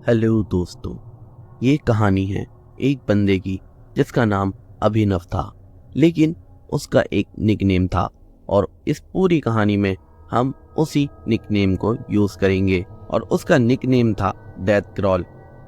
Hello दोस्तों, ये कहानी है एक बंदे की जिसका नाम अभिनव था, लेकिन उसका एक निकनेम था और इस पूरी कहानी में हम उसी निकनेम को यूज़ करेंगे और उसका निकनेम था डेथ क्रॉल।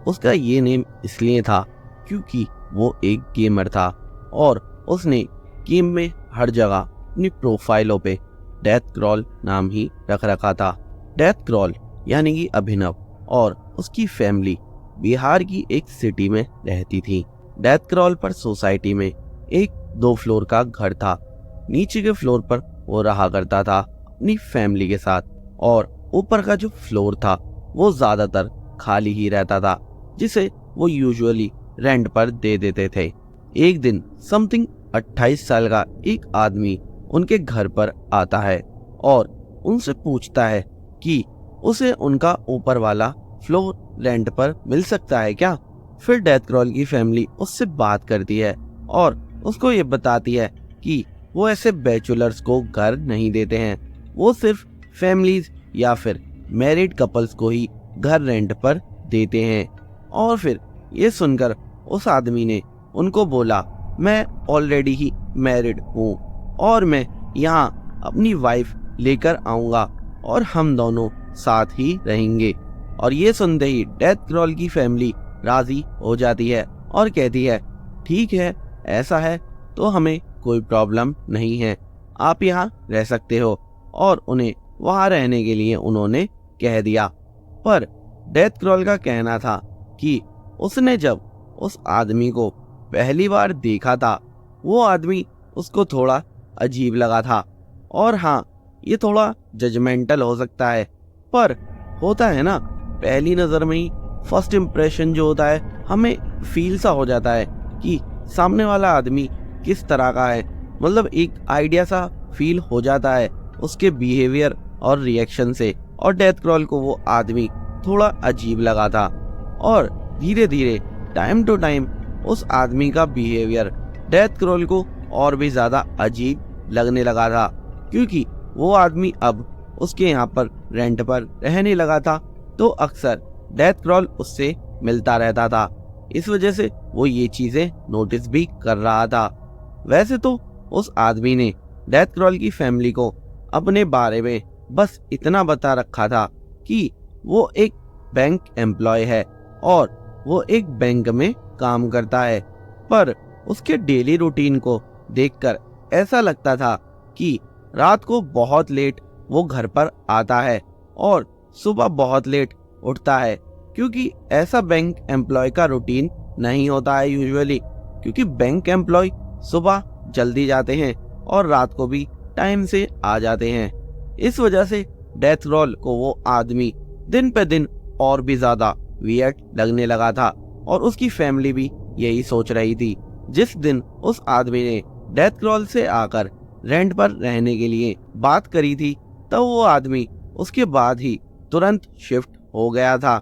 उसका ये नेम इसलिए था क्योंकि वो एक गेमर था और उसने गेम में हर जगह अपनी प्रोफाइलों पे डेथ क्रॉल नाम ही रख रखा था। डेथ क्रॉल यानी कि अभिनव और उसकी फैमिली बिहार की एक सिटी में रहती थी। डेथ क्रॉल पर सोसाइटी में एक 2 फ्लोर का घर था। नीचे के फ्लोर पर वो रहा करता था अपनी फैमिली के साथ और ऊपर का जो फ्लोर था वो ज्यादातर खाली ही रहता था, जिसे वो यूजुअली रेंट पर दे देते थे। एक दिन समथिंग 28 साल का एक आदमी उनके घर पर आता है और उनसे पूछता है कि उसे उनका ऊपर वाला फ्लोर रेंट पर मिल सकता है क्या। फिर डेथ क्रॉल की फैमिली उससे बात करती है और उसको ये बताती है कि वो ऐसे बैचलर्स को घर नहीं देते हैं, वो सिर्फ फैमिलीज या फिर मैरिड कपल्स को ही घर रेंट पर देते हैं। और फिर ये सुनकर उस आदमी ने उनको बोला, मैं ऑलरेडी ही मैरिड हूँ और मैं यहाँ अपनी वाइफ लेकर आऊँगा और हम दोनों साथ ही रहेंगे। और ये सुनते ही डेथ क्रॉल की फैमिली राजी हो जाती है और कहती है, ठीक है, ऐसा है तो हमें कोई प्रॉब्लम नहीं है, आप यहाँ रह सकते हो। और उन्हें वहाँ रहने के लिए उन्होंने कह दिया। पर डेथ क्रॉल का कहना था कि उसने जब उस आदमी को पहली बार देखा था वो आदमी उसको थोड़ा अजीब लगा था। और हाँ, ये थोड़ा जजमेंटल हो सकता है, पर होता है ना, पहली नज़र में ही फर्स्ट इम्प्रेशन जो होता है हमें फील सा हो जाता है कि सामने वाला आदमी किस तरह का है। मतलब एक आइडिया सा फील हो जाता है उसके बिहेवियर और रिएक्शन से। और डेथ क्रॉल को वो आदमी थोड़ा अजीब लगा था और धीरे धीरे टाइम टू टाइम उस आदमी का बिहेवियर डेथ क्रॉल को और भी ज़्यादा अजीब लगने लगा था, क्योंकि वो आदमी अब उसके यहाँ पर रेंट पर रहने लगा था तो अक्सर डेथ क्रॉल उससे मिलता रहता था। इस वजह से वो ये चीजें नोटिस भी कर रहा था। वैसे तो उस आदमी ने डेथ क्रॉल की फैमिली को अपने बारे में बस इतना बता रखा था कि वो एक बैंक एम्प्लॉय है और वो एक बैंक में काम करता है। पर उसके डेली रूटीन को देखकर ऐसा लगता था कि रात को बहुत लेट वो घर पर आता है और सुबह बहुत लेट उठता है, क्योंकि ऐसा बैंक एम्प्लॉय का रूटीन नहीं होता है यूजुअली, क्योंकि बैंक एम्प्लॉय सुबह जल्दी जाते हैं और रात को भी टाइम से आ जाते हैं। इस वजह से डेथ क्रॉल को वो आदमी दिन पे दिन और भी ज्यादा वियर्ड लगने लगा था और उसकी फैमिली भी यही सोच रही थी। जिस दिन उस आदमी ने डेथ क्रॉल से आकर रेंट पर रहने के लिए बात करी थी तब वो आदमी उसके बाद ही तुरंत शिफ्ट हो गया था,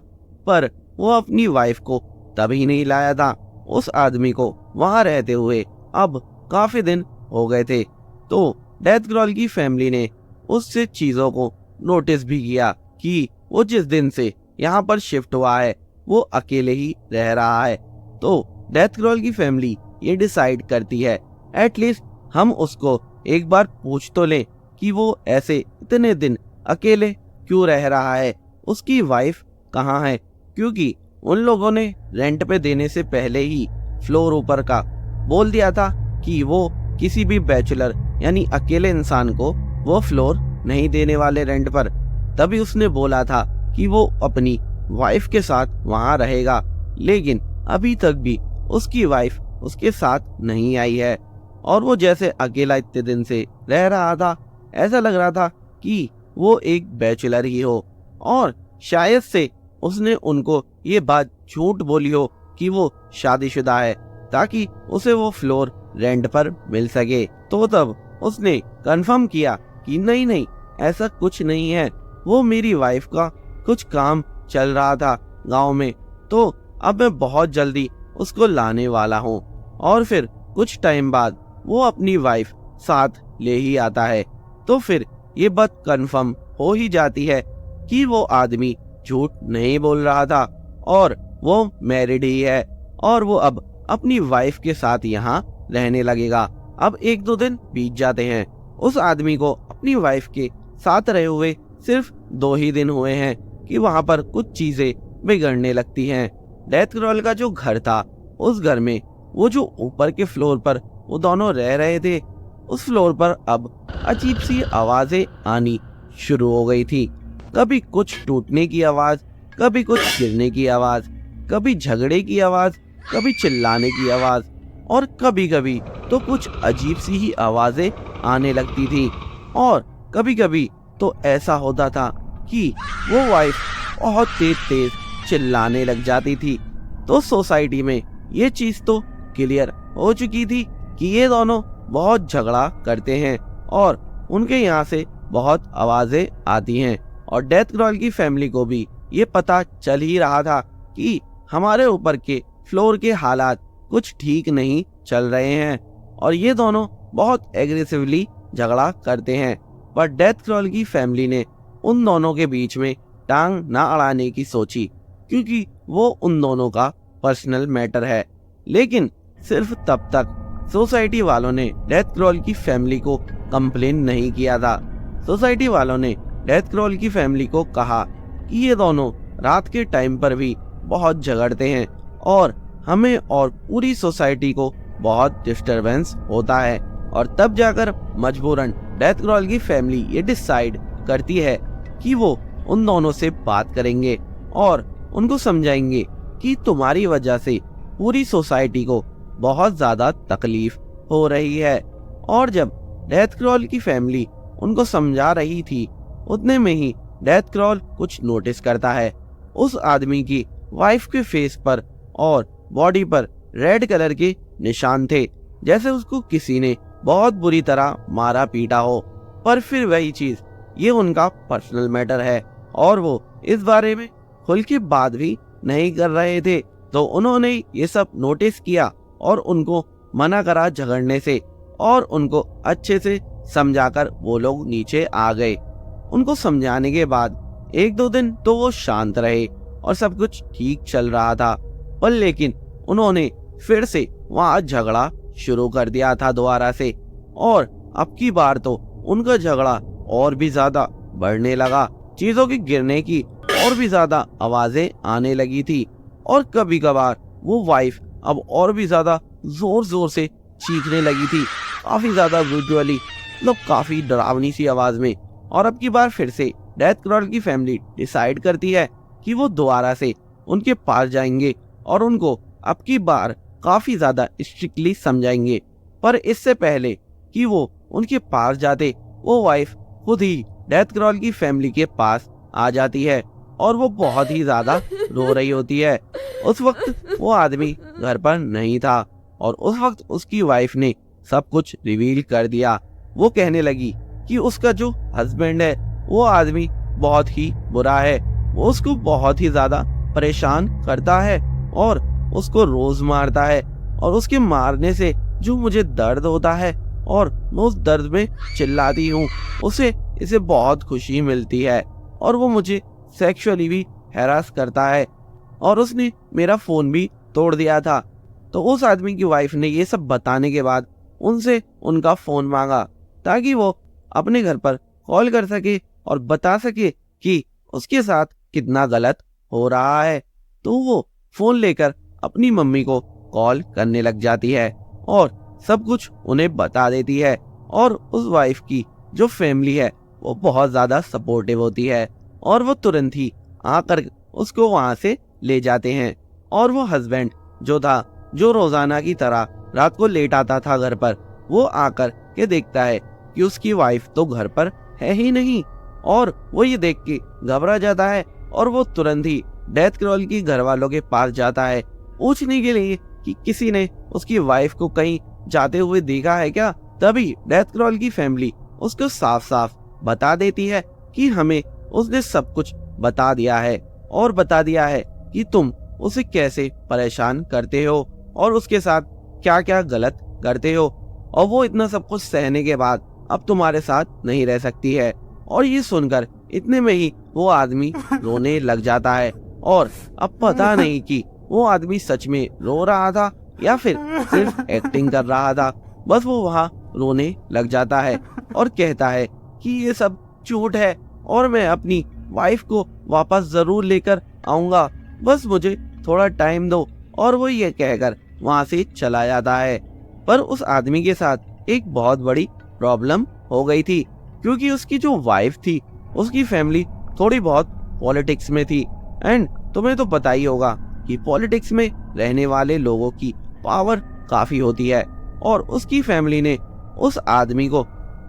पर वो अपनी वाइफ को तभी नहीं लाया था। उस आदमी को वहां रहते हुए अब काफी दिन हो गए थे, तो डेथ क्रॉल की फैमिली ने उससे चीजों को नोटिस भी किया कि वो जिस दिन से यहाँ पर शिफ्ट हुआ है वो अकेले ही रह रहा है। तो डेथ क्रॉल की फैमिली ये डिसाइड करती है, एटलीस्ट हम उसको एक बार पूछ तो लें कि वो ऐसे इतने दिन अकेले क्यों रह रहा है, उसकी वाइफ कहाँ है, क्योंकि उन लोगों ने रेंट पे देने से पहले ही फ्लोर ऊपर का बोल दिया था कि वो किसी भी बैचलर यानी अकेले इंसान को वो फ्लोर नहीं देने वाले रेंट पर। तभी उसने बोला था कि वो अपनी वाइफ के साथ वहाँ रहेगा, लेकिन अभी तक भी उसकी वाइफ उसके साथ नहीं आई है और वो जैसे अकेला इतने दिन से रह रहा था, ऐसा लग रहा था कि वो एक बैचलर ही हो और शायद से उसने उनको ये बात झूठ बोली हो कि वो शादीशुदा है ताकि उसे वो फ्लोर रेंट पर मिल सके। तो तब उसने कंफर्म किया कि नहीं नहीं, ऐसा कुछ नहीं है, वो मेरी वाइफ का कुछ काम चल रहा था गांव में, तो अब मैं बहुत जल्दी उसको लाने वाला हूँ। और फिर कुछ टाइम बाद वो अपनी वाइफ साथ ले ही आता है। तो फिर ये बात कंफर्म हो ही जाती है कि वो आदमी झूठ नहीं बोल रहा था और वो मैरिड ही है और वो अब अपनी वाइफ के साथ यहाँ रहने लगेगा। अब 1-2 दिन बीत जाते हैं। उस आदमी को अपनी वाइफ के साथ रहे हुए सिर्फ 2 ही दिन हुए हैं कि वहाँ पर कुछ चीजें बिगड़ने लगती हैं। डेथ क्रॉल का जो घर था, उस घर में वो जो ऊपर के फ्लोर पर वो दोनों रह रहे थे, उस फ्लोर पर अब अजीब सी आवाजें आनी शुरू हो गई थी। कभी कुछ टूटने की आवाज, कभी कुछ गिरने की आवाज, कभी झगड़े की आवाज, कभी चिल्लाने की आवाज और कभी कभी तो कुछ अजीब सी ही आवाजें आने लगती थी। और कभी कभी तो ऐसा होता था कि वो वाइफ बहुत तेज तेज चिल्लाने लग जाती थी। तो सोसाइटी में ये चीज तो क्लियर हो चुकी थी कि ये दोनों बहुत झगड़ा करते हैं और उनके यहाँ से बहुत आवाजें आती हैं। और डेथ क्रॉल की फैमिली को भी ये पता चल ही रहा था कि हमारे ऊपर के फ्लोर के हालात कुछ ठीक नहीं चल रहे हैं और ये दोनों बहुत एग्रेसिवली झगड़ा करते हैं। पर डेथ क्रॉल की फैमिली ने उन दोनों के बीच में टांग ना अड़ाने की सोची, क्योंकि वो उन दोनों का पर्सनल मैटर है। लेकिन सिर्फ तब तक सोसाइटी वालों ने डेथ क्रॉल की फैमिली को कंप्लेन नहीं किया था। सोसाइटी वालों ने डेथ क्रॉल की फैमिली को कहा कि ये दोनों रात के टाइम पर भी बहुत झगड़ते हैं और हमें और पूरी सोसाइटी को बहुत डिस्टरबेंस होता है। और तब जाकर मजबूरन डेथ क्रॉल की फैमिली ये डिसाइड करती है कि वो उन दोनों से बात करेंगे और उनको समझाएंगे कि तुम्हारी वजह से पूरी सोसाइटी को बहुत ज्यादा तकलीफ हो रही है। और जब डेथ क्रॉल की फैमिली उनको समझा रही थी, उतने में ही डेथ क्रॉल कुछ नोटिस करता है। उस आदमी की वाइफ के फेस पर और बॉडी पर रेड कलर के निशान थे, जैसे उसको किसी ने बहुत बुरी तरह मारा पीटा हो। पर फिर वही चीज, ये उनका पर्सनल मैटर है और वो इस बारे में खुल के बात भी नहीं कर रहे थे। तो उन्होंने ये सब नोटिस किया और उनको मना करा झगड़ने से और उनको अच्छे से समझाकर वो लोग नीचे आ गए। उनको समझाने के बाद 1-2 दिन तो वो शांत रहे और सब कुछ ठीक चल रहा था। पर लेकिन उन्होंने फिर से वहां झगड़ा शुरू कर दिया था दोबारा से और अब की बार तो उनका झगड़ा और भी ज्यादा बढ़ने लगा। चीजों के गिरने की और भी ज्यादा आवाजें आने लगी थी और कभी कभार वो वाइफ अब और भी ज्यादा जोर जोर से चीखने लगी थी, काफी ज्यादा ब्रूटली, मतलब काफी डरावनी सी आवाज में। और अब की बार फिर से डेथ क्रॉल की फैमिली डिसाइड करती है कि वो दोबारा से उनके पास जाएंगे और उनको अब की बार काफी ज्यादा स्ट्रिक्टली समझाएंगे। पर इससे पहले कि वो उनके पास जाते, वो वाइफ खुद ही डेथ क्रॉल की फैमिली के पास आ जाती है और वो बहुत ही ज्यादा रो रही होती है। उस वक्त वो आदमी घर पर नहीं था और उस वक्त उसकी वाइफ ने सब कुछ रिवील कर दिया। वो कहने लगी कि उसका जो हस्बैंड है वो आदमी बहुत ही बुरा है, वो उसको बहुत ही ज्यादा परेशान करता है और उसको रोज मारता है और उसके मारने से जो मुझे दर्द होता है और मैं उस दर्द में चिल्लाती हूँ, उसे इसे बहुत खुशी मिलती है और वो मुझे सेक्सुअली भी हैरास करता है और उसने मेरा फोन भी तोड़ दिया था। तो उस आदमी की वाइफ ने ये सब बताने के बाद उनसे उनका फोन मांगा ताकि वो अपने घर पर कॉल कर सके और बता सके कि उसके साथ कितना गलत हो रहा है। तो वो फोन लेकर अपनी मम्मी को कॉल करने लग जाती है और सब कुछ उन्हें बता देती है। और उस वाइफ की जो फैमिली है वो बहुत ज्यादा सपोर्टिव होती है और वो तुरंत ही आकर उसको वहां से ले जाते हैं। और वो हस्बैंड जो था, जो रोजाना की तरह रात को लेट आता था घर पर, वो आकर के देखता है कि उसकी वाइफ तो घर पर है ही नहीं और वो ये देख के घबरा जाता है और वो तुरंत ही डेथ क्रॉल की घर वालों के पास जाता है पूछने के लिए कि किसी ने उसकी वाइफ को कहीं जाते हुए देखा है क्या। तभी डेथ क्रॉल की फैमिली उसको साफ साफ बता देती है कि हमें उसने सब कुछ बता दिया है और बता दिया है कि तुम उसे कैसे परेशान करते हो और उसके साथ क्या क्या गलत करते हो और वो इतना सब कुछ सहने के बाद अब तुम्हारे साथ नहीं रह सकती है। और ये सुनकर इतने में ही वो आदमी रोने लग जाता है और अब पता नहीं कि वो आदमी सच में रो रहा था या फिर सिर्फ एक्टिंग कर रहा था। बस वो वहाँ रोने लग जाता है और कहता है कि ये सब झूठ है और मैं अपनी वाइफ को वापस जरूर लेकर आऊंगा, बस मुझे थोड़ा टाइम दो। और वो ये कहकर वहाँ से चला जाता है। पर उस आदमी के साथ एक बहुत बड़ी प्रॉब्लम हो गई थी, क्योंकि उसकी जो वाइफ थी उसकी फैमिली थोड़ी बहुत पॉलिटिक्स में थी। एंड तुम्हें तो पता ही होगा कि पॉलिटिक्स में रहने वाले लोगों की पावर काफी होती है, और उसकी फैमिली ने उस आदमी को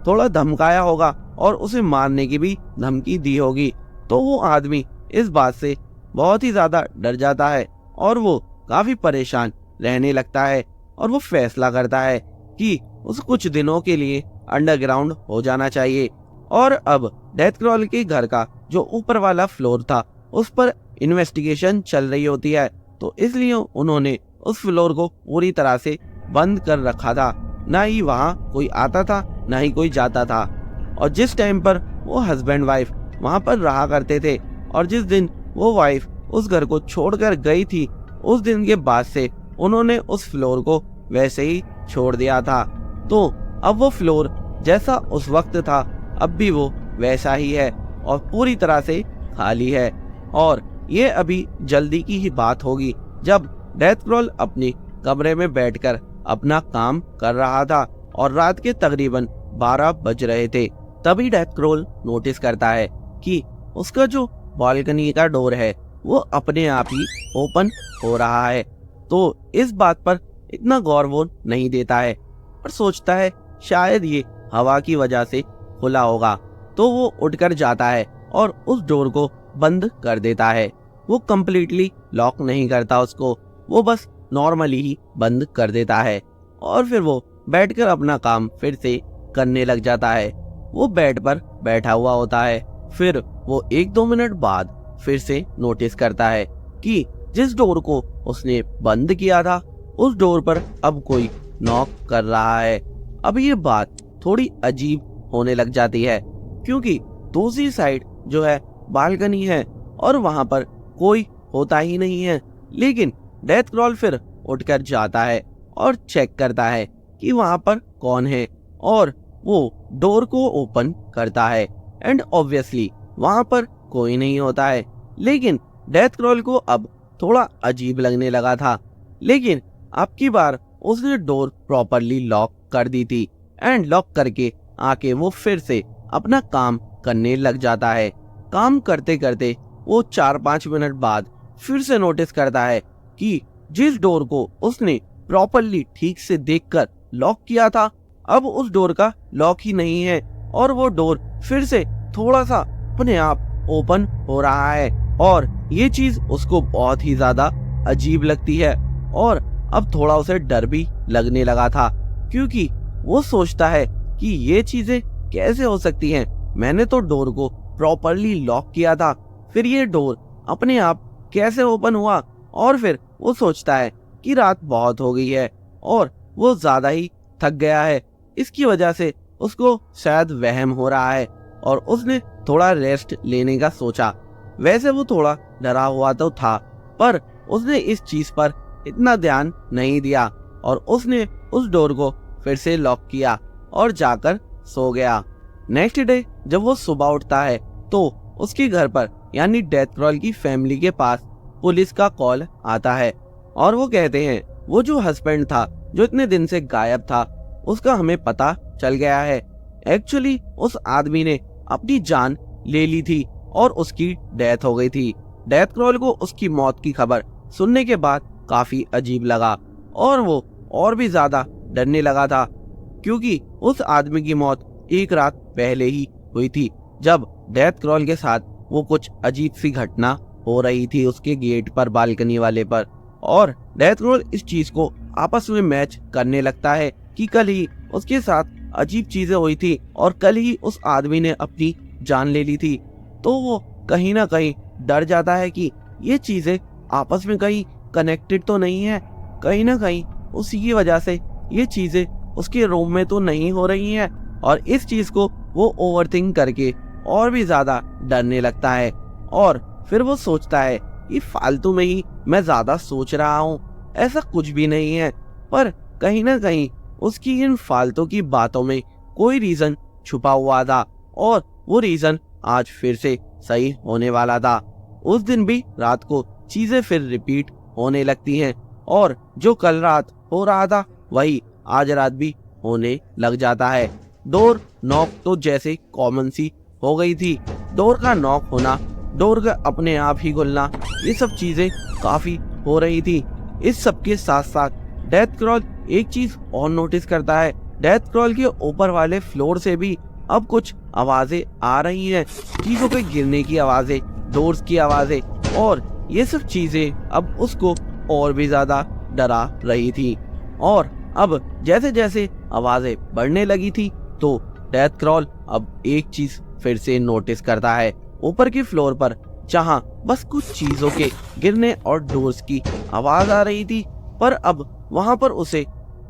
थोड़ा धमकाया होगा और उसे मारने की भी धमकी दी होगी। तो वो आदमी इस बात से बहुत ही ज्यादा डर जाता है और वो काफी परेशान रहने लगता है, और वो फैसला करता है कि उसे कुछ दिनों के लिए अंडरग्राउंड हो जाना चाहिए। और अब डेथ क्रॉल के घर का जो ऊपर वाला फ्लोर था उस पर इन्वेस्टिगेशन चल रही होती है, तो इसलिए उन्होंने उस फ्लोर को पूरी तरह से बंद कर रखा था। ना ही वहाँ कोई आता था ना ही कोई जाता था। और जिस टाइम पर वो हस्बैंड वाइफ वहाँ पर रहा करते थे, और जिस दिन वो वाइफ उस घर को छोड़कर गई थी, उस दिन के बाद से उन्होंने उस फ्लोर को वैसे ही छोड़ दिया था। तो अब वो फ्लोर जैसा उस वक्त था अब भी वो वैसा ही है और पूरी तरह से खाली है। और ये अभी जल्दी की ही बात होगी जब डेथ क्रॉल अपने कमरे में बैठकर अपना काम कर रहा था और रात के तकरीबन 12 बज रहे थे। तभी डेथ क्रॉल नोटिस करता है कि उसका जो बालकनी का डोर है वो अपने आप ही ओपन हो रहा है। तो इस बात पर इतना गौर वो नहीं देता है, पर सोचता है शायद ये हवा की वजह से खुला होगा। तो वो उठकर जाता है और उस डोर को बंद कर देता है। वो कम्प्लीटली लॉक नहीं करता उसको, वो बस नॉर्मली ही बंद कर देता है और फिर वो बैठकर अपना काम फिर से करने लग जाता है। वो बेड पर बैठा हुआ होता है। फिर वो 1-2 मिनट बाद फिर से नोटिस करता है कि जिस डोर को उसने बंद किया था उस डोर पर अब कोई नॉक कर रहा है। अब ये बात थोड़ी अजीब होने लग जाती है, क्योंकि दूसरी साइड जो है बालकनी है और वहां पर कोई होता ही नहीं है। लेकिन डेथ क्रॉल फिर उठकर जाता है और चेक करता है कि वहां पर कौन है, और वो डोर को ओपन करता है एंड ऑब्वियसली वहां पर कोई नहीं होता है। लेकिन डेथ क्रॉल को अब थोड़ा अजीब लगने लगा था, लेकिन अब की बार उसने डोर प्रॉपरली लॉक कर दी थी एंड लॉक करके आके वो फिर से अपना काम करने लग जाता है। काम करते करते वो 4-5 मिनट बाद फिर से नोटिस करता है कि जिस डोर को उसने प्रॉपरली ठीक से देखकर लॉक किया था अब उस डोर का लॉक ही नहीं है, और वो डोर फिर से थोड़ा सा अपने आप ओपन हो रहा है। और ये चीज उसको बहुत ही ज्यादा अजीब लगती है और अब थोड़ा उसे डर भी लगने लगा था, क्योंकि वो सोचता है कि ये चीजें कैसे हो सकती हैं। मैंने तो डोर को प्रॉपरली लॉक किया था, फिर ये डोर अपने आप कैसे ओपन हुआ। और फिर वो सोचता है कि रात बहुत हो गई है और वो ज्यादा ही थक गया है, इसकी वजह से उसको शायद वहम हो रहा है और उसने थोड़ा रेस्ट लेने का सोचा। वैसे वो थोड़ा डरा हुआ तो था, पर उसने इस चीज पर इतना ध्यान नहीं दिया और उसने उस डोर को फिर से लॉक किया और जाकर सो गया। नेक्स्ट डे जब वो सुबह उठता है तो उसके घर पर यानी डेथ क्रॉल की फैमिली के पास पुलिस का कॉल आता है और वो कहते हैं वो जो हस्बैंड था जो इतने दिन से गायब था उसका हमें पता चल गया है। एक्चुअली उस आदमी ने अपनी जान ले ली थी और उसकी डेथ हो गई थी। डेथ क्रॉल को उसकी मौत की खबर सुनने के बाद काफी अजीब लगा और वो और भी ज्यादा डरने लगा था, क्योंकि उस आदमी की मौत एक रात पहले ही हुई थी जब डेथ क्रॉल के साथ वो कुछ अजीब सी घटना हो रही थी उसके गेट पर बालकनी वाले पर। और डेथ क्रॉल इस चीज को आपस में मैच करने लगता है कि कल ही उसके साथ अजीब चीजें हुई थी और कल ही उस आदमी ने अपनी जान ले ली थी। तो वो कहीं ना कहीं डर जाता है कि ये चीजें आपस में कहीं कनेक्टेड तो नहीं है, कहीं ना कहीं उसी की वजह से ये चीजें उसके रूम में तो नहीं हो रही हैं। और इस चीज को वो ओवरथिंक करके और भी ज्यादा डरने लगता है और फिर वो सोचता है कि फालतू में ही मैं ज्यादा सोच रहा हूँ, ऐसा कुछ भी नहीं है। पर कहीं ना कहीं उसकी इन फालतू की बातों में कोई रीजन छुपा हुआ था और वो रीजन आज फिर से सही होने वाला था। उस दिन भी रात को चीजें फिर रिपीट होने लगती हैं और जो कल रात हो रहा था वही आज रात भी होने लग जाता है। डोर नॉक तो जैसे कॉमन सी हो गई थी। डोर का नॉक होना, डोर का अपने आप ही खुलना, ये सब चीजें काफी हो रही थी। इस सब के साथ साथ डेथ क्रॉल एक चीज और नोटिस करता है। डेथ क्रॉल के ऊपर वाले फ्लोर से भी अब कुछ आवाजें आ रही हैं, चीजों के गिरने की आवाजें, डोर्स की आवाजें, और ये सब चीजें अब उसको और भी ज्यादा डरा रही थी। और अब जैसे जैसे आवाजें बढ़ने लगी थी तो डेथ क्रॉल अब एक चीज फिर से नोटिस करता है। ऊपर की फ्लोर पर जहां बस कुछ चीजों के गिरने और डोर्स की आवाज आ रही थी, पर अब वहां पर उसे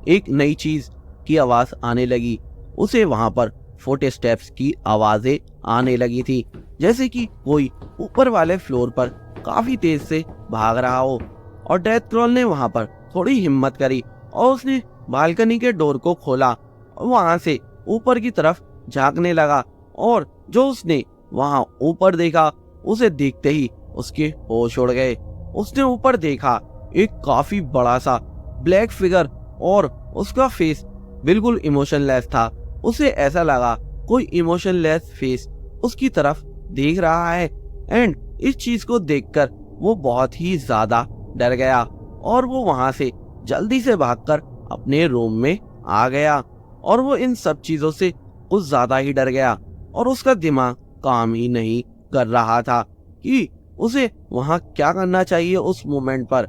एक नई चीज की आवाज आने लगी। उसे वहां पर फुट स्टेप्स की आवाजें आने लगी थी, जैसे कि कोई ऊपर वाले फ्लोर पर काफी तेज से भाग रहा हो। और डेथ क्रॉल ने वहां पर थोड़ी हिम्मत करी और उसने बालकनी के डोर को खोला और वहां से ऊपर की तरफ झांकने लगा। और जो उसने वहां ऊपर देखा, उसे देखते ही उसके होश उड़ गए। उसने ऊपर देखा एक काफी बड़ा सा ब्लैक फिगर और उसका फेस बिल्कुल इमोशनलेस था। उसे ऐसा लगा कोई इमोशनलेस फेस उसकी तरफ देख रहा है। एंड इस चीज को देखकर वो बहुत ही ज्यादा डर गया और वो वहां से जल्दी से भागकर अपने रूम में आ गया। और वो इन सब चीजों से कुछ ज्यादा ही डर गया और उसका दिमाग काम ही नहीं कर रहा था कि उसे वहां क्या करना चाहिए उस मोमेंट पर।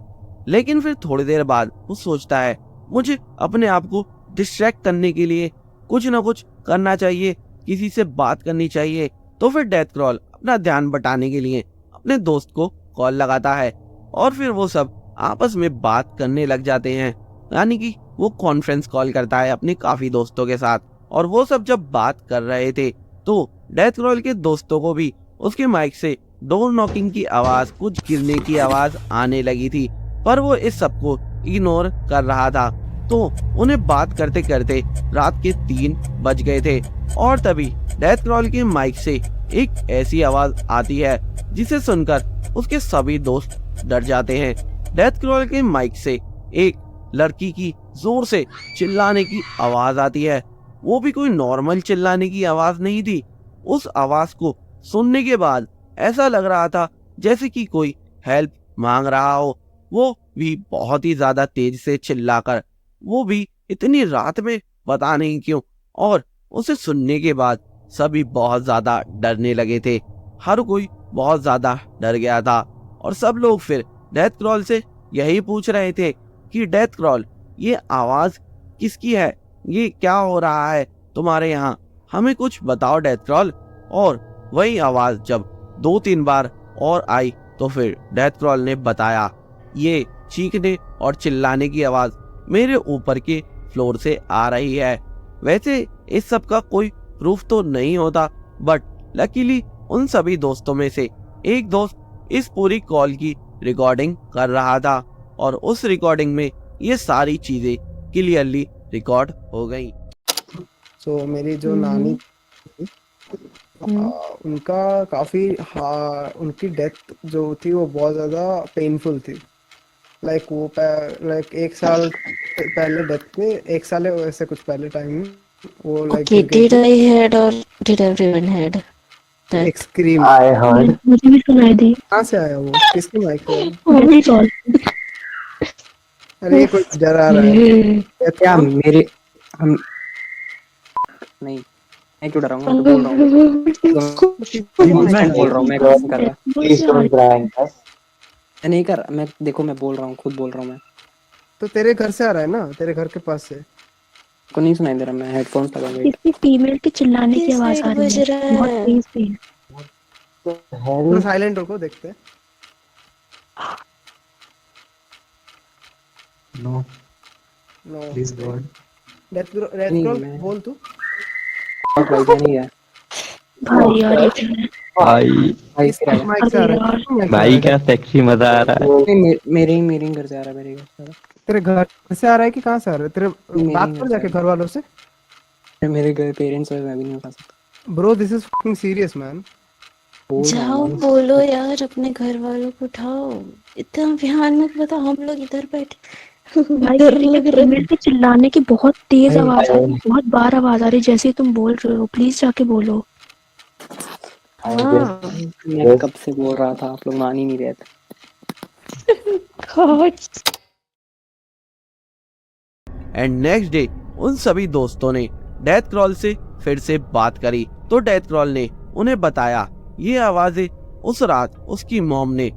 लेकिन फिर थोड़ी देर बाद वो सोचता है मुझे अपने आप को डिस्ट्रैक्ट करने के लिए कुछ ना कुछ करना चाहिए, किसी से बात करनी चाहिए। तो फिर डेथ क्रॉल अपना ध्यान बटाने के लिए अपने दोस्त को कॉल लगाता है और फिर वो सब आपस में बात करने लग जाते हैं। यानी कि वो कॉन्फ्रेंस कॉल करता है अपने काफी दोस्तों के साथ। और वो सब जब बात कर रहे थे तो डेथ क्रॉल के दोस्तों को भी उसके माइक से डोर नॉकिंग की आवाज, कुछ गिरने की आवाज आने लगी थी, पर वो इस सबको इग्नोर कर रहा था। तो उन्हें बात करते करते रात के 3 बज गए थे और तभी डेथ क्रॉल के माइक से एक ऐसी आवाज आती है जिसे सुनकर उसके सभी दोस्त डर जाते हैं। डेथ क्रॉल के माइक से एक लड़की की जोर से चिल्लाने की आवाज आती है। वो भी कोई नॉर्मल चिल्लाने की आवाज नहीं थी। उस आवाज को सुनने के बाद ऐसा लग रहा था जैसे कि कोई हेल्प मांग रहा हो, वो भी बहुत ही ज्यादा तेज से चिल्लाकर, वो भी इतनी रात में, पता नहीं क्यों। और उसे सुनने के बाद सभी बहुत ज्यादा डरने लगे थे। हर कोई बहुत ज्यादा डर गया था और सब लोग फिर डेथ क्रॉल से यही पूछ रहे थे कि डेथ क्रॉल, ये आवाज किसकी है, ये क्या हो रहा है तुम्हारे यहाँ, हमें कुछ बताओ डेथ क्रॉल। और वही आवाज जब 2-3 बार और आई तो फिर डेथ क्रॉल ने बताया, ये चीखने और चिल्लाने की आवाज मेरे ऊपर के फ्लोर से आ रही है। वैसे इस सब का कोई प्रूफ तो नहीं होता, बट लकीली उन सभी दोस्तों में से एक दोस्त इस पूरी कॉल की रिकॉर्डिंग कर रहा था और उस रिकॉर्डिंग में ये सारी चीजें क्लियरली रिकॉर्ड हो गई। मेरी जो नानी थी, उनका काफी उनकी डेथ जो थी वो बहुत ज्यादा पेनफुल थी। लाइक 1 साल पहले डेथ में, 1 साल ऐसे कुछ पहले टाइम में वो Okay, did I heard or did everyone heard that? एक स्क्रीम I heard. मुझे भी सुनाई दी। कहाँ से आया वो, किसके माइक से आया? मेरी कॉल। अरे ये कोई डरा रहा है क्या मेरे हम नहीं, मैं क्यों डराऊंगा, मैं तो बोल रहा हूँ, मैं बोल रहा हूँ, मैं कसम कर रहा हूँ, Please don't prank us. मैं नहीं कर, मैं देखो मैं बोल रहा हूँ, खुद बोल रहा हूँ। मैं तो तेरे घर से आ रहा है ना, तेरे घर के पास से को नहीं सुनाई दे रहा, मैं हेडफोन्स लगा के। किसी फीमेल के चिल्लाने की आवाज आ रही है, बहुत तेज तेज। तो साइलेंट रखो, देखते हैं। No no please god death crawl बोल तू। वैसा नहीं है, भाई यार ये क्या है? भाई भाई फिर आया। माइक से आ अरे रहा है, यार माइक से आ भाई रहा है। क्या सेक्सी मजा आ रहा है। नहीं, मेरे ही घर से आ रहा है, मेरे घर से आ रहा तेरे घर से आ रहा है कि कहाँ से आ रहा है? तेरे मेरे बात ही कर घर जाके से घर वालों से। है। मेरे घर पेरेंट्स है, मैं भी नहीं उठा सकता। Bro this is fucking serious man. बोल रहा जाओ हूँ। बोलो यार अपने घर वालों को उठाओ। इतना ध्यान मत बताओ, हम लोग इधर बैठे भाई डर किसी के लग रहा मेरे है। से चिल्लाने की बहुत तेज भाई, आवाज आ रही है, बहुत बार आवाज आ रही है, जैसे ही तुम बोल रहे हो। प्लीज जाके बोलो। हाँ मैं कब से बोल रहा था, आप लोग मान ही नहीं रहे थे। गॉड। एंड नेक्स्ट डे उन सभी दोस्तों ने डेथ क्रॉल से फिर से बात करी तो डेथ क्रॉल ने उन्हें बताया ये आवाजें उस रात उसकी मॉम ने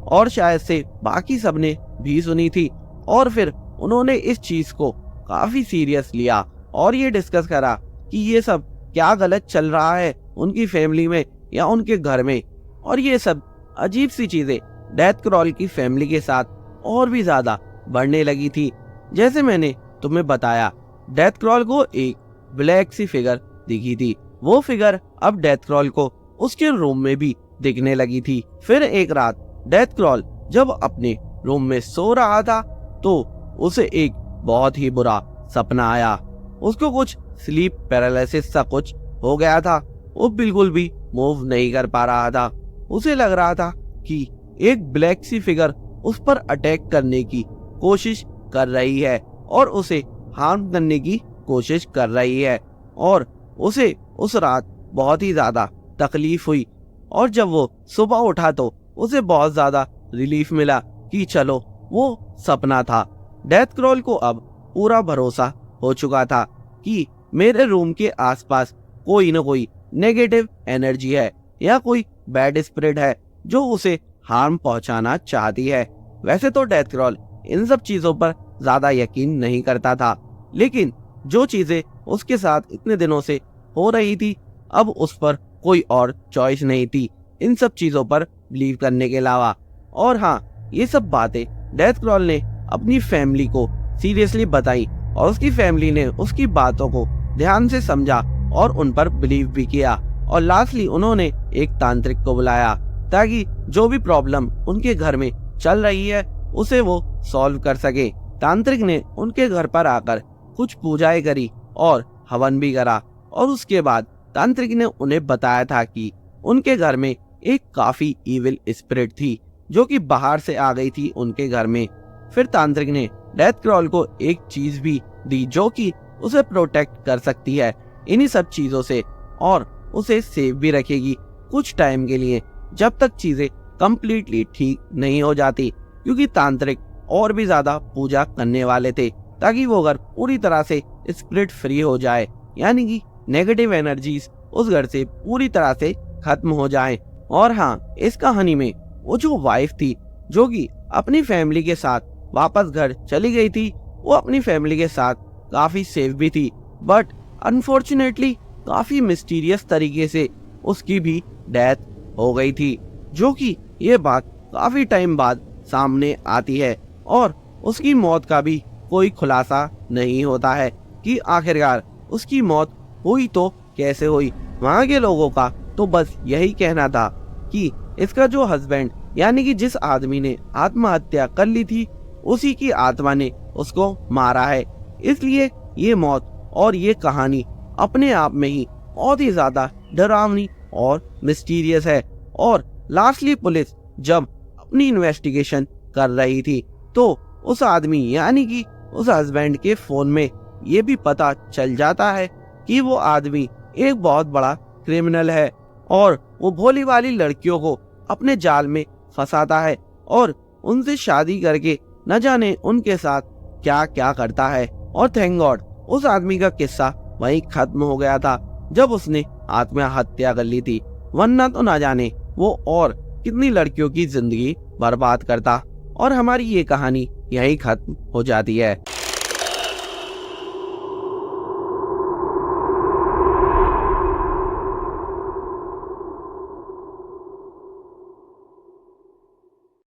और शायद से बाकी सबने भी सुनी थी। और फिर उन्होंने इस चीज को काफी सीरियस लिया और ये डिस्कस करा कि ये सब क्या गलत चल रहा है उनकी फैमिली में या उनके घर में। और ये सब अजीब सी चीजें डेथ क्रॉल की फैमिली के साथ और भी ज्यादा बढ़ने लगी थी। जैसे मैंने तुम्हें बताया डेथ क्रॉल को एक ब्लैक सी फिगर दिखी थी। वो फिगर अब डेथ क्रॉल को उसके रूम में भी दिखने लगी थी। फिर एक रात डेथ क्रॉल जब अपने रूम में सो रहा था तो उसे एक बहुत ही बुरा सपना आया। उसको कुछ स्लीप पैरालिसिस सा कुछ हो गया था। वो बिल्कुल भी मूव नहीं कर पा रहा था। उसे लग रहा था कि एक ब्लैक सी फिगर उस पर अटैक करने की कोशिश कर रही है और उसे हार्म करने की कोशिश कर रही है। और उसे उस रात बहुत ही ज्यादा तकलीफ हुई और जब वो सुबह उठा तो उसे बहुत ज्यादा रिलीफ मिला कि चलो वो सपना था। डेथ क्रॉल को अब पूरा भरोसा हो चुका था कि मेरे रूम के आसपास कोई न कोई नेगेटिव एनर्जी है या कोई बैड स्पिरिट है जो उसे हार्म पहुंचाना चाहती है। वैसे तो डेथ क्रॉल इन सब चीजों पर ज्यादा यकीन नहीं करता था, लेकिन जो चीजें उसके साथ इतने दिनों से हो रही थी अब उस पर कोई और चॉइस नहीं थी इन सब चीजों पर बिलीव करने के अलावा। और हाँ, ये सब बातें डेथ क्रॉल ने अपनी फैमिली को सीरियसली बताई और उसकी फैमिली ने उसकी बातों को ध्यान से समझा और उन पर बिलीव भी किया। और लास्टली उन्होंने एक तांत्रिक को बुलाया ताकि जो भी प्रॉब्लम उनके घर में चल रही है उसे वो सॉल्व कर सके। तांत्रिक ने उनके घर पर आकर कुछ पूजाएं करी और हवन भी करा और उसके बाद तांत्रिक ने उन्हें बताया था कि उनके घर में एक काफी इविल स्पिरिट थी जो कि बाहर से आ गई थी उनके घर में। फिर तांत्रिक ने डेथ क्रॉल को एक चीज भी दी जो कि उसे प्रोटेक्ट कर सकती है इन्हीं सब चीजों से और उसे सेव भी रखेगी कुछ टाइम के लिए जब तक चीजें कंप्लीटली ठीक नहीं हो जाती, क्योंकि तांत्रिक और भी ज्यादा पूजा करने वाले थे ताकि वो घर पूरी तरह से स्पिरिट फ्री हो जाए, यानी कि नेगेटिव एनर्जीज उस घर से पूरी तरह से खत्म हो जाए। और हाँ, इस कहानी में वो जो वाइफ थी जो कि अपनी फैमिली के साथ वापस घर चली गई थी वो अपनी फैमिली के साथ काफी सेफ भी थी, बट अनफॉर्चुनेटली काफी मिस्टीरियस तरीके से उसकी भी डेथ हो गई थी, जो कि ये बात काफी टाइम बाद सामने आती है और उसकी मौत का भी कोई खुलासा नहीं होता है कि आखिरकार उसकी मौत हुई तो कैसे हुई। वहाँ के लोगों का तो बस यही कहना था कि इसका जो हस्बैंड यानी कि जिस आदमी ने आत्महत्या कर ली थी उसी की आत्मा ने उसको मारा है। इसलिए ये मौत और ये कहानी अपने आप में ही बहुत ही ज्यादा डरावनी और मिस्टीरियस है। और लास्टली पुलिस जब अपनी इन्वेस्टिगेशन कर रही थी तो उस आदमी यानी कि उस हस्बैंड के फोन में ये भी पता चल जाता है कि वो आदमी एक बहुत बड़ा क्रिमिनल है और वो भोली वाली लड़कियों को अपने जाल में फंसाता है और उनसे शादी करके न जाने उनके साथ क्या क्या करता है। और थैंक गॉड उस आदमी का किस्सा वहीं खत्म हो गया था जब उसने आत्महत्या कर ली थी, वरना तो ना जाने वो और कितनी लड़कियों की जिंदगी बर्बाद करता। और हमारी ये कहानी यहीं खत्म हो जाती है।